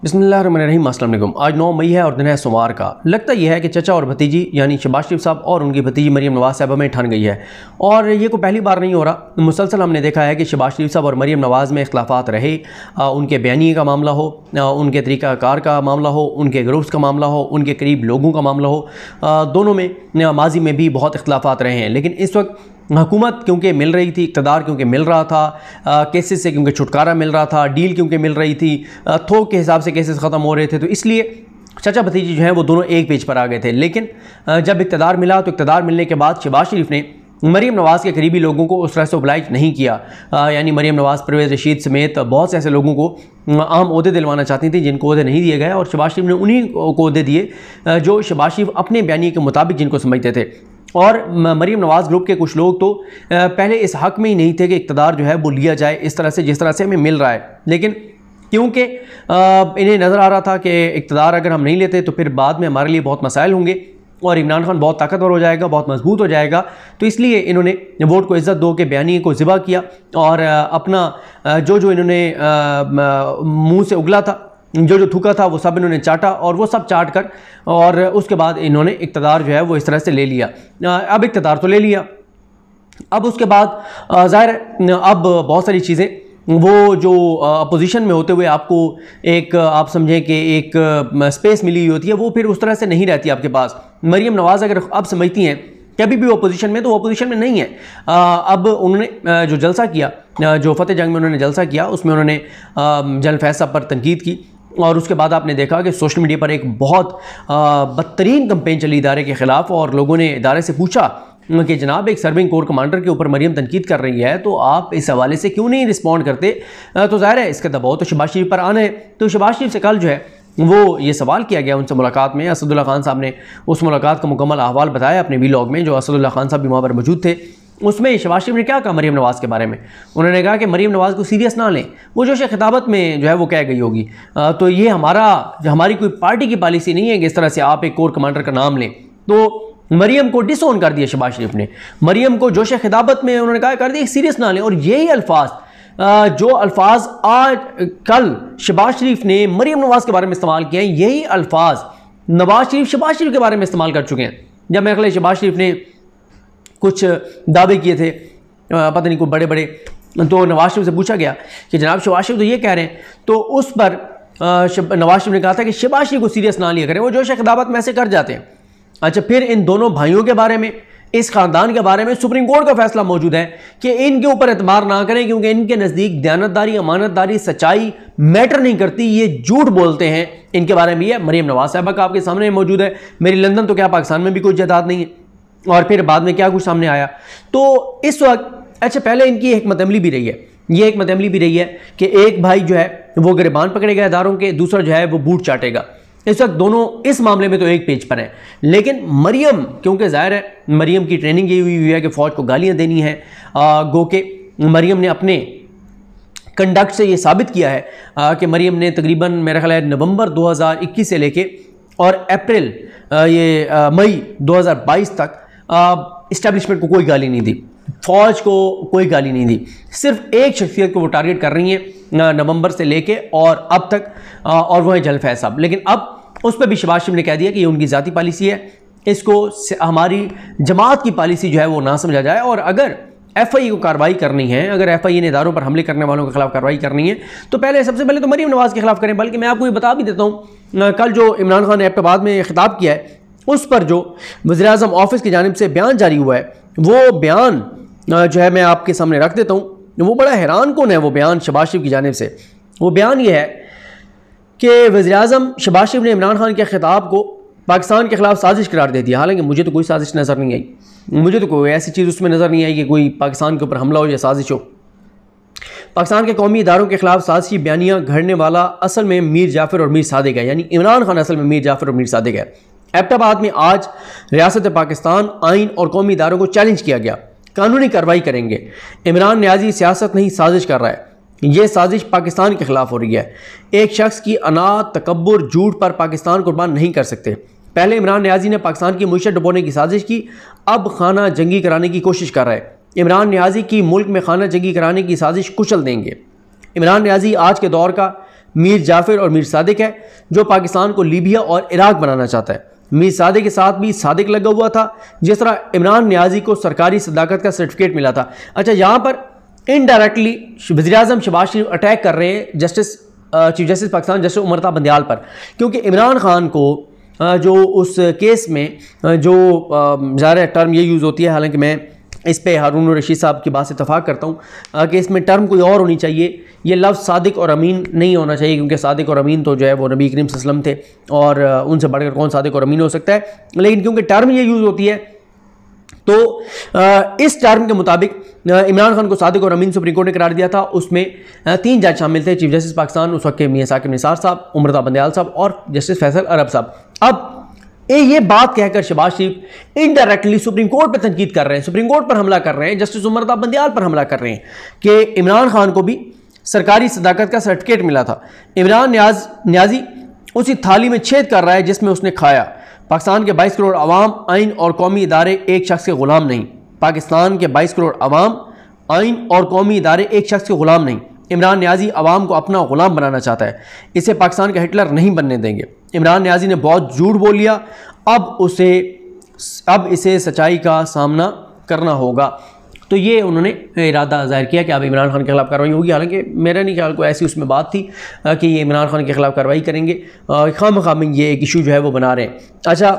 बिस्मिल्लाहिर्रहमानिर्रहीम। अस्सलाम वालेकुम। आज 9 मई है और दिन है सोमवार का। लगता यह है कि चचा और भतीजी यानी शहबाज शरीफ साहब और उनकी भतीजी मरीम नवाज़ साहबा में ठन गई है और ये कोई पहली बार नहीं हो रहा। मुसलसल हमने देखा है कि शहबाज शरीफ साहब और मरीम नवाज़ में इख्तिलाफ़ात रहे, उनके बयानी का मामला हो, उनके तरीक़ाकार का मामला हो, उनके ग्रुप्स का मामला हो, उनके करीब लोगों का मामला हो, दोनों में माजी में भी बहुत इख्तिलाफ़ात रहे हैं। लेकिन इस वक्त हुकूमत क्योंकि मिल रही थी, इक़्तिदार क्योंकि मिल रहा था, केसेस से क्योंकि छुटकारा मिल रहा था, डील क्योंकि मिल रही थी, थोक के हिसाब से केसेस ख़त्म हो रहे थे, तो इसलिए चाचा भतीजी जो हैं वो दोनों एक पेज पर आ गए थे। लेकिन जब इक़्तिदार मिला तो इक़्तिदार मिलने के बाद शहबाज शरीफ ने मरीम नवाज़ के करीबी लोगों को उस तरह से ओबलाइज नहीं किया, यानी मरीम नवाज़, परवेज़ रशीद समेत बहुत से ऐसे लोगों को अहम ओहदे दिलवाना चाहती थी जिनको ओहदे नहीं दिए गए, और शहबाज शरीफ ने उन्हीं को ओहदे दिए जो शहबाज शरीफ अपने बयानी के मुताबिक जिनको समझते थे। और मरीम नवाज़ ग्रुप के कुछ लोग तो पहले इस हक़ में ही नहीं थे कि इक़्तिदार जो है वो लिया जाए इस तरह से जिस तरह से हमें मिल रहा है। लेकिन क्योंकि इन्हें नज़र आ रहा था कि इक़्तिदार अगर हम नहीं लेते तो फिर बाद में हमारे लिए बहुत मसाइल होंगे और इमरान खान बहुत ताकतवर हो जाएगा, बहुत मजबूत हो जाएगा, तो इसलिए इन्होंने वोट को इज़्ज़त दो के बयानी को ज़िबा किया और अपना जो इन्होंने मुँह से उगला था, जो थूका था, वो सब इन्होंने चाटा और वो सब चाट कर और उसके बाद इन्होंने इक़्तिदार जो है वो इस तरह से ले लिया। अब इक़्तिदार तो ले लिया, अब उसके बाद ज़ाहिर अब बहुत सारी चीज़ें वो जो अपोजिशन में होते हुए आपको एक आप समझें कि एक स्पेस मिली हुई होती है, वो फिर उस तरह से नहीं रहती आपके पास। मरीम नवाज़ अगर अब समझती हैं कभी भी अपोजिशन में, तो वो अपोजिशन में नहीं है। अब उन्होंने जो जलसा किया, जो फतेह जंग में उन्होंने जलसा किया, उसमें उन्होंने जनरल फैज़ साहब पर तनकीद की और उसके बाद आपने देखा कि सोशल मीडिया पर एक बहुत बदतरीन कंपेन चली इदारे के ख़िलाफ़ और लोगों ने इदारे से पूछा कि जनाब एक सर्विंग कोर कमांडर के ऊपर मरीम तनकीद कर रही है, तो आप इस हवाले से क्यों नहीं रिस्पॉन्ड करते। तो ज़ाहिर है इसका दबाव तो शहबाज शरीफ पर आना है। तो शहबाज शरीफ से कल जो है वो ये सवाल किया गया उनसे मुलाकात में। असदुल्ला खान साहब ने उस मुलाकात का मुकम्मल अहवाल बताया अपने वीलॉग में, जो असदुल्ला खान साहब भी वहाँ पर मौजूद थे। उसमें शहबाज शरीफ ने क्या कहा मरीम नवाज़ के बारे में, उन्होंने कहा कि मरीम नवाज़ को सीरियस ना लें, वो जोश खिताबत में जो है वो कह गई होगी, तो ये हमारी कोई पार्टी की पॉलिसी नहीं है कि इस तरह से आप एक कोर कमांडर का नाम लें। तो मरीम को डिसओन कर दिया शहबाज शरीफ ने, मरीम को जोश खिताबत में उन्होंने कहा कर दिया सीरियस ना लें। और यही अल्फाज जो अल्फाज आज कल शहबाज शरीफ ने मरीम नवाज़ के बारे में इस्तेमाल किए हैं, यही अल्फाज नवाज शरीफ शहबाज शरीफ के बारे में इस्तेमाल कर चुके हैं। जब मेरे ख्याल शहबाज शरीफ ने कुछ दावे किए थे, पता नहीं कोई बड़े बड़े, तो नवाज शरीफ से पूछा गया कि जनाब शहबाज शरीफ तो ये कह रहे हैं, तो उस पर नवाज शरीफ ने कहा था कि शहबाज शरीफ को सीरियस ना लिया करें, वो जोश खिताबत में ऐसे कर जाते हैं। अच्छा, फिर इन दोनों भाइयों के बारे में, इस ख़ानदान के बारे में सुप्रीम कोर्ट का फैसला मौजूद है कि इनके ऊपर एतबार ना करें क्योंकि इनके नज़दीक दयानतदारी, अमानतदारी, सच्चाई मैटर नहीं करती, ये झूठ बोलते हैं। इनके बारे में ये मरीम नवाज़ साहबा का आपके सामने मौजूद है, मेरी लंदन तो क्या पाकिस्तान में भी कोई जायदाद नहीं है, और फिर बाद में क्या कुछ सामने आया। तो इस वक्त अच्छा पहले इनकी हिकमत अमली भी रही है, ये हिकमत अमली भी रही है कि एक भाई जो है वो गिरबान पकड़ेगा इदारों के, दूसरा जो है वो बूट चाटेगा। इस वक्त दोनों इस मामले में तो एक पेज पर हैं। लेकिन मरीम, क्योंकि ज़ाहिर है मरीम की ट्रेनिंग ये हुई है कि फ़ौज को गालियाँ देनी है, गो के मरीम ने अपने कंडक्ट से ये साबित किया है कि मरीम ने तकरीबन मेरा ख्याल है नवंबर 2021 से लेके और अप्रैल मई 2022 तक इस्टेब्लिशमेंट को कोई गाली नहीं दी, फ़ौज को कोई गाली नहीं दी, सिर्फ एक शख्सियत को वो टारगेट कर रही हैं नवंबर से लेके और अब तक, और वो है जनरल फैज़ साहब। लेकिन अब उस पर भी शहबाज शरीफ ने कह दिया कि ये उनकी ज़ाती पॉलिसी है, इसको हमारी जमात की पॉलिसी जो है वो ना समझा जाए, और अगर FIA को कार्रवाई करनी है, अगर FIA ने इदारों पर हमले करने वालों के खिलाफ कार्रवाई करनी है तो पहले सबसे पहले तो मरीम नवाज़ के खिलाफ करें। बल्कि मैं आपको ये बता भी देता हूँ, कल जो इमरान खान ने एबटाबाद में खिताब किया है उस पर जो वज़ीर-ए-आज़म ऑफिस की जानिब से बयान जारी हुआ है, वो बयान जो है मैं आपके सामने रख देता हूँ। वो बड़ा हैरान कौन है वो बयान शहबाज शरीफ की जानिब से। वो बयान ये है कि वज़ीर-ए-आज़म शहबाज शरीफ ने इमरान खान के खिताब को पाकिस्तान के खिलाफ साजिश करार दे दिया। हालांकि मुझे तो कोई साजिश नज़र नहीं आई, मुझे तो कोई ऐसी चीज़ उसमें नज़र नहीं आई कि कोई पाकिस्तान के ऊपर हमला हो या साजिश हो। पाकिस्तान के कौमी इदारों के खिलाफ साजिशी बयानियाँ घड़ने वाला असल में मीर जाफ़र और मीर सादिक है, यानी इमरान खान असल में मीर जाफ़र और मीर सादिक है। एबटाबाद में आज रियासत पाकिस्तान आइन और कौमी इदारों को चैलेंज किया गया, कानूनी कार्रवाई करेंगे। इमरान न्याजी सियासत नहीं साजिश कर रहा है, यह साजिश पाकिस्तान के खिलाफ हो रही है। एक शख्स की अना, तकब्बुर, झूठ पर पाकिस्तान कुर्बान नहीं कर सकते। पहले इमरान न्याजी ने पाकिस्तान की मुईशत डुबोने की साजिश की, अब खाना जंगी कराने की कोशिश कर रहा है। इमरान न्याजी की मुल्क में खाना जंगी कराने की साजिश कुचल देंगे। इमरान न्याजी आज के दौर का मीर जाफिर और मीर सादिक है, जो पाकिस्तान को लीबिया और इराक बनाना चाहता है। मीर सादिक के साथ भी सादिक लगा हुआ था, जिस तरह इमरान नियाजी को सरकारी सदाकत का सर्टिफिकेट मिला था। अच्छा, यहाँ पर इनडायरेक्टली वज़ीर-ए-आज़म शहबाज शरीफ अटैक कर रहे हैं chief justice Pakistan justice Umar Ata Bandial पर, क्योंकि इमरान खान को जो उस केस में जो ज़ाहिर टर्म ये यूज़ होती है, हालांकि मैं इस पे हारून रशीद साहब की बात से इत्तफाक करता हूँ कि इसमें टर्म कोई और होनी चाहिए, ये लफ्ज़ सादिक और अमीन नहीं होना चाहिए, क्योंकि सादिक और अमीन तो जो है वो नबी करीम सल्लल्लाहु अलैहि वसल्लम थे और उनसे बढ़कर कौन सादिक और अमीन हो सकता है। लेकिन क्योंकि टर्म ये यूज़ होती है तो इस टर्म के मुताबिक इमरान खान को सादिक और अमीन सुप्रीम कोर्ट ने करार दिया था। उसमें 3 जज शामिल थे, चीफ जस्टिस पाकिस्तान उस वक्त के मियां साकिब निसार साहब, उमर ता बंदियाल साहब और जस्टिस फैसल अरब साहब। अब ये बात कहकर शहबाज शरीफ इनडायरेक्टली सुप्रीम कोर्ट पर तनकीद कर रहे हैं, सुप्रीम कोर्ट पर हमला कर रहे हैं, जस्टिस उमर ता बंदियाल पर हमला कर रहे हैं कि इमरान खान को भी सरकारी सदाकत का सर्टिफिकेट मिला था। इमरान नियाजी उसी थाली में छेद कर रहा है जिसमें उसने खाया। पाकिस्तान के 22 करोड़ अवाम, आइन और कौमी इदारे एक शख्स के गुलाम नहीं। पाकिस्तान के 22 करोड़ अवाम, आइन और कौमी इदारे एक शख्स के गुलाम नहीं। इमरान नियाजी अवाम को अपना गुलाम बनाना चाहता है, इसे पाकिस्तान का हिटलर नहीं बनने देंगे। इमरान नियाजी ने बहुत झूठ बोल लिया, अब इसे सच्चाई का सामना करना होगा। तो ये उन्होंने इरादा जाहिर किया कि अब इमरान खान के खिलाफ कार्रवाई होगी। हालांकि मेरा नहीं ख्याल को ऐसी उसमें बात थी कि ये इमरान खान के खिलाफ कार्रवाई करेंगे, खामखा में ये एक इशू जो है वो बना रहे हैं। अच्छा,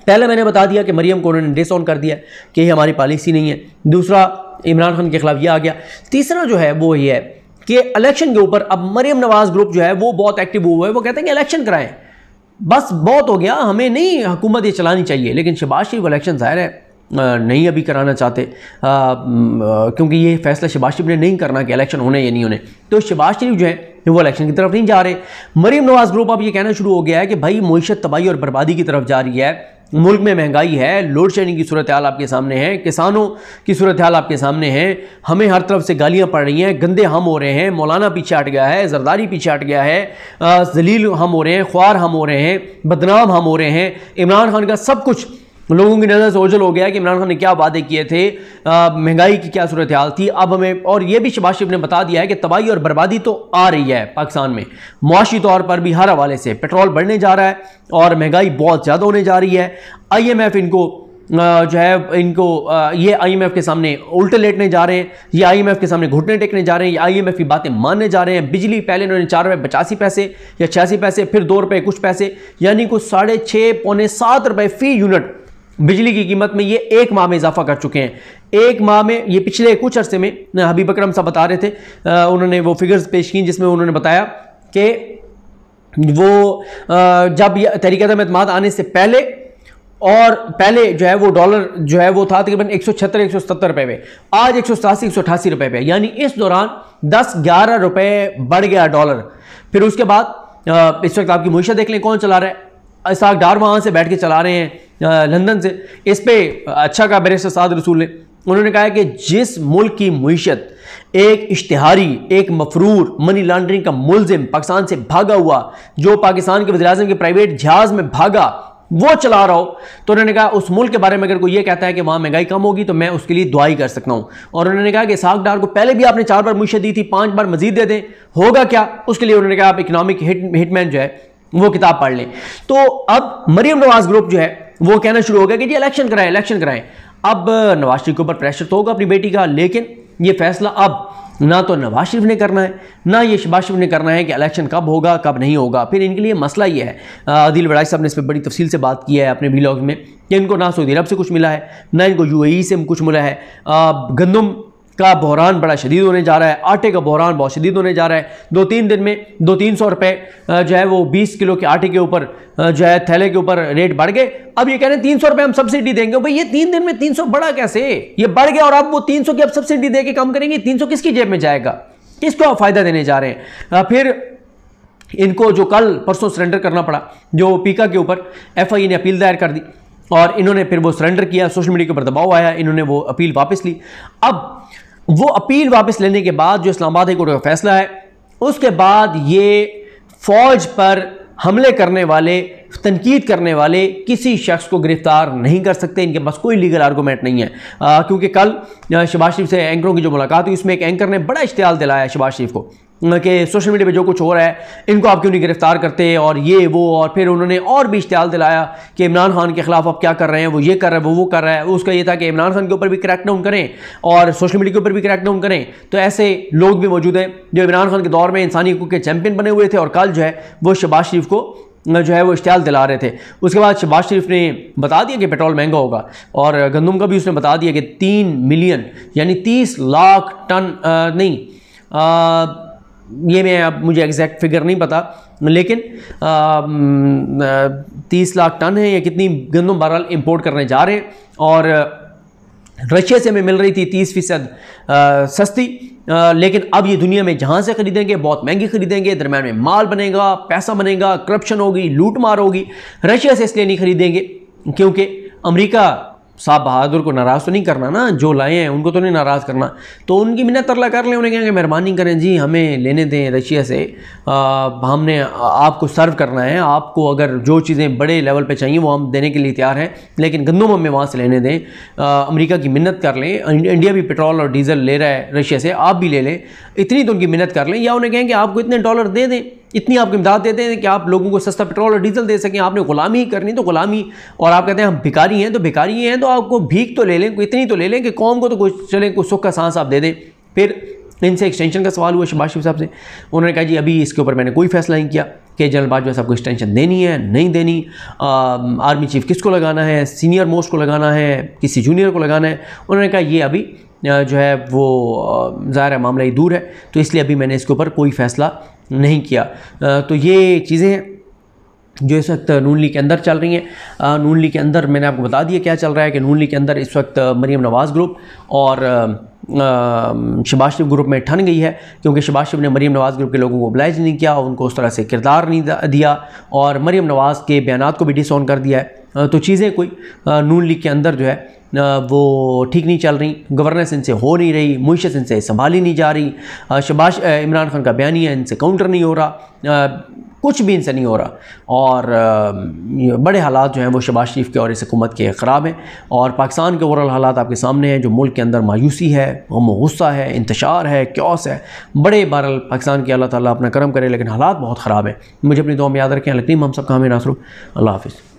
पहले मैंने बता दिया कि मरियम को उन्होंने डिसऑन कर दिया कि ये हमारी पॉलिसी नहीं है। दूसरा, इमरान खान के खिलाफ ये आ गया। तीसरा जो है वो ये है कि इलेक्शन के ऊपर अब मरियम नवाज ग्रुप जो है वो बहुत एक्टिव हुआ है। वो कहते हैं कि इलेक्शन कराएं, बस बहुत हो गया, हमें नहीं हुकूमत ये चलानी चाहिए। लेकिन शहबाज शरीफ इलेक्शन ज़ाहिर है नहीं अभी कराना चाहते, क्योंकि ये फैसला शहबाज शरीफ ने नहीं करना कि इलेक्शन होने या नहीं होने। तो शहबाज शरीफ जो है वो इलेक्शन की तरफ नहीं जा रहे। मरियम नवाज ग्रुप अब ये कहना शुरू हो गया है कि भाई मईशत तबाही और बर्बादी की तरफ जा रही है, मुल्क में महंगाई है, लोड शेडिंग की सूरत हाल आपके सामने है, किसानों की सूरत हाल आपके सामने है, हमें हर तरफ से गालियाँ पड़ रही हैं, गंदे हम हो रहे हैं, मौलाना पीछे हट गया है, जरदारी पीछे हट गया है, जलील हम हो रहे हैं, ख्वार हम हो रहे हैं, बदनाम हम हो रहे हैं। इमरान खान का सब कुछ लोगों की नज़र से ओझल हो गया कि इमरान खान ने क्या वादे किए थे, महंगाई की क्या सूरत हाल थी। अब हमें, और ये भी शहबाज शरीफ ने बता दिया है कि तबाही और बर्बादी तो आ रही है पाकिस्तान में, मुआशी तौर पर भी हर हवाले से पेट्रोल बढ़ने जा रहा है और महंगाई बहुत ज़्यादा होने जा रही है। IMF इनको जो है ये IMF के सामने उल्टे लेटने जा रहे हैं, ये IMF के सामने घुटने टेकने जा रहे हैं, ये IMF की बातें मानने जा रहे हैं। बिजली पहले इन्होंने 4 रुपये 85 पैसे या 86 पैसे, फिर 2 रुपये कुछ पैसे, यानी कुछ 6.5 पौने 7 रुपये फ़ी यूनिट बिजली की कीमत में ये एक माह में इजाफा कर चुके हैं। एक माह में, ये पिछले कुछ अरसे में हबीब अकरम साहब बता रहे थे, उन्होंने वो फिगर्स पेश की जिसमें उन्होंने बताया कि वो जब ये तहरीक-ए-एतमाद आने से पहले जो है वो डॉलर जो है वो था तकरीबन 176-177 रुपये पे, आज 187-188 रुपये पे, यानी इस दौरान 10-11 रुपये बढ़ गया डॉलर। फिर उसके बाद इस वक्त आपकी मुईशत देख लें कौन चला रहा है, इसाक डार वहाँ से बैठ के चला रहे हैं लंदन से। इस पे अच्छा का बैरिस्टर साद रसूल ने, उन्होंने कहा है कि जिस मुल्क की मुईशत एक इश्तिहारी, एक मफरूर, मनी लॉन्ड्रिंग का मुलजिम पाकिस्तान से भागा हुआ, जो पाकिस्तान के वज़ीर-ए-आज़म के प्राइवेट जहाज में भागा, वो चला रहा हो, तो उन्होंने कहा उस मुल्क के बारे में अगर कोई ये कहता है कि वहाँ महंगाई कम होगी तो मैं उसके लिए दुआ ही कर सकता हूँ। और उन्होंने कहा कि इसाक डार को पहले भी आपने 4 बार मुईशत दी थी, 5 बार मजीद दे दें, होगा क्या? उसके लिए उन्होंने कहा आप इकनॉमिक हिटमैन जो है वो किताब पढ़ लें। तो अब मरियम नवाज ग्रुप जो है वो कहना शुरू हो गया कि जी इलेक्शन कराएं, इलेक्शन कराएं। अब नवाज शरीफ के ऊपर प्रेशर तो होगा अपनी बेटी का, लेकिन ये फैसला अब ना तो नवाज शरीफ ने करना है, ना ये शहबाज शरीफ ने करना है कि इलेक्शन कब होगा कब नहीं होगा। फिर इनके लिए मसला ये है, आदिल वड़ाई साहब ने इस पर बड़ी तफसील से बात की है अपने व्लॉग में, कि इनको ना सऊदी अरब से कुछ मिला है, ना इनको UAE से कुछ मिला है। गंदम का बहरान बड़ा शदीद होने जा रहा है, आटे का बहरान बहुत शदीद होने जा रहा है। 2-3 दिन में 200-300 रुपये जो है वो 20 किलो के आटे के ऊपर जो है थैले के ऊपर रेट बढ़ गए। अब ये कह रहे हैं 300 रुपये हम सब्सिडी देंगे। भाई ये 3 दिन में 300 बढ़ा कैसे? ये बढ़ गया और अब वो 300 की अब सब्सिडी दे के कम करेंगे। 300 किसकी जेब में जाएगा? किसको आप फ़ायदा देने जा रहे हैं? फिर इनको जो कल परसों सरेंडर करना पड़ा, जो पीका के ऊपर FIA ने अपील दायर कर दी और इन्होंने फिर वो सरेंडर किया, सोशल मीडिया के ऊपर दबाव आया, इन्होंने वो अपील वापस ली। अब वो अपील वापस लेने के बाद जो इस्लामाबाद हाई कोर्ट का फैसला है, उसके बाद ये फौज पर हमले करने वाले, तनकीद करने वाले किसी शख्स को गिरफ्तार नहीं कर सकते। इनके पास कोई लीगल आर्गूमेंट नहीं है। क्योंकि कल शहबाज शरीफ से एंकरों की जो मुलाकात हुई उसमें एक एंकर ने बड़ा इश्तियाल दिलाया शहबाज शरीफ को कि सोशल मीडिया पे जो कुछ हो रहा है इनको आप क्यों नहीं गिरफ्तार करते और ये वो, और फिर उन्होंने और भी इश्तिहाल दिलाया कि इमरान खान के खिलाफ आप क्या कर रहे हैं, वो ये कर रहा है, वो कर रहा है। उसका ये था कि इमरान खान के ऊपर भी क्रैकडाउन करें और सोशल मीडिया के ऊपर भी क्रैकडाउन करें। तो ऐसे लोग भी मौजूद हैं जो इमरान खान के दौर में इंसानी हकूक़ के चैंपियन बने हुए थे और कल जो है वो शहबाज शरीफ को जो है वो इश्तिहाल दिला रहे थे। उसके बाद शहबाज शरीफ ने बता दिया कि पेट्रोल महंगा होगा और गंदम का भी उसने बता दिया कि 3 मिलियन यानी 30 लाख टन ये मैं अब मुझे एग्जैक्ट फिगर नहीं पता, लेकिन 30 लाख टन है या कितनी गंदम बहरहाल इंपोर्ट करने जा रहे हैं। और रशिया से हमें मिल रही थी 30% सस्ती, लेकिन अब ये दुनिया में जहाँ से ख़रीदेंगे बहुत महंगी ख़रीदेंगे, दरम्यान में माल बनेगा, पैसा बनेगा, करप्शन होगी, लूट मार होगी। रशिया से इसलिए नहीं ख़रीदेंगे क्योंकि अमेरिका साहब बहादुर को नाराज़ तो नहीं करना ना, जो लाए हैं उनको तो नहीं नाराज़ करना, तो उनकी मिन्नत तरला कर लें, उन्हें कहेंगे मेहरबानी करें जी हमें लेने दें रशिया से, हमने आपको सर्व करना है, आपको अगर जो चीज़ें बड़े लेवल पे चाहिए वो हम देने के लिए तैयार हैं, लेकिन गंदम हमें वहाँ से लेने दें। अमेरिका की मिन्नत कर लें, इंडिया भी पेट्रोल और डीजल ले रहा है रशिया से, आप भी ले लें, इतनी तो उनकी मिन्नत कर लें। या उन्हें कहें कि आपको इतने डॉलर दे दें, इतनी आपकी इमदाद देते हैं कि आप लोगों को सस्ता पेट्रोल और डीजल दे सकें। आपने गुलामी ही करनी तो गुलामी, और आप कहते हैं हम भिखारी हैं तो भिखारी हैं, तो आपको भीख तो ले लें, इतनी तो ले लें कि कौम को तो कुछ चलें, कुछ सुख का सांस आप दे दें। फिर इनसे एक्सटेंशन का सवाल हुआ शहबाज शरीफ साहब से, उन्होंने कहा जी अभी इसके ऊपर मैंने कोई फैसला नहीं किया कि जनरल बाजवा साहब को एक्सटेंशन देनी है नहीं देनी, आर्मी चीफ किसको लगाना है, सीनियर मोस्ट को लगाना है, किसी जूनियर को लगाना है। उन्होंने कहा ये अभी जो है वो ज़ाहिर है मामला ही दूर है, तो इसलिए अभी मैंने इसके ऊपर कोई फ़ैसला नहीं किया। तो ये चीज़ें जो इस वक्त नून लीग के अंदर चल रही हैं। नून लीग के अंदर मैंने आपको बता दिया क्या चल रहा है कि नून लीग के अंदर इस वक्त मरीम नवाज़ ग्रुप और शहबाज शरीफ ग्रुप में ठन गई है, क्योंकि शहबाज शरीफ ने मरीम नवाज़ ग्रुप के लोगों को ओबलाइज नहीं किया, उनको उस तरह से किरदार नहीं दिया और मरीम नवाज़ के बयानात को भी डिसऑन कर दिया है। तो चीज़ें कोई नून लीग के अंदर जो है वो ठीक नहीं चल रही, गवर्नेंस इनसे हो नहीं रही, मुइशत इनसे संभाली नहीं जा रही, इमरान खान का बयानिया इनसे काउंटर नहीं हो रहा, कुछ भी इनसे नहीं हो रहा, और बड़े हालात जो हैं वो शहबाज शरीफ के और इस हुकूमत के ख़राब हैं। और पाकिस्तान के ओवरऑल हालात आपके सामने हैं, जो मुल्क के अंदर मायूसी है, गुस्सा है, इंतशार है, क्योस है, बड़े बहरहाल पाकिस्तान की अल्लाह ताला अपना करम करे, लेकिन हालात बहुत ख़राब हैं। मुझे अपनी दुआ में याद रखें। लकीम हम सब का हमें नासरू। अल्लाह हाफ़िज़।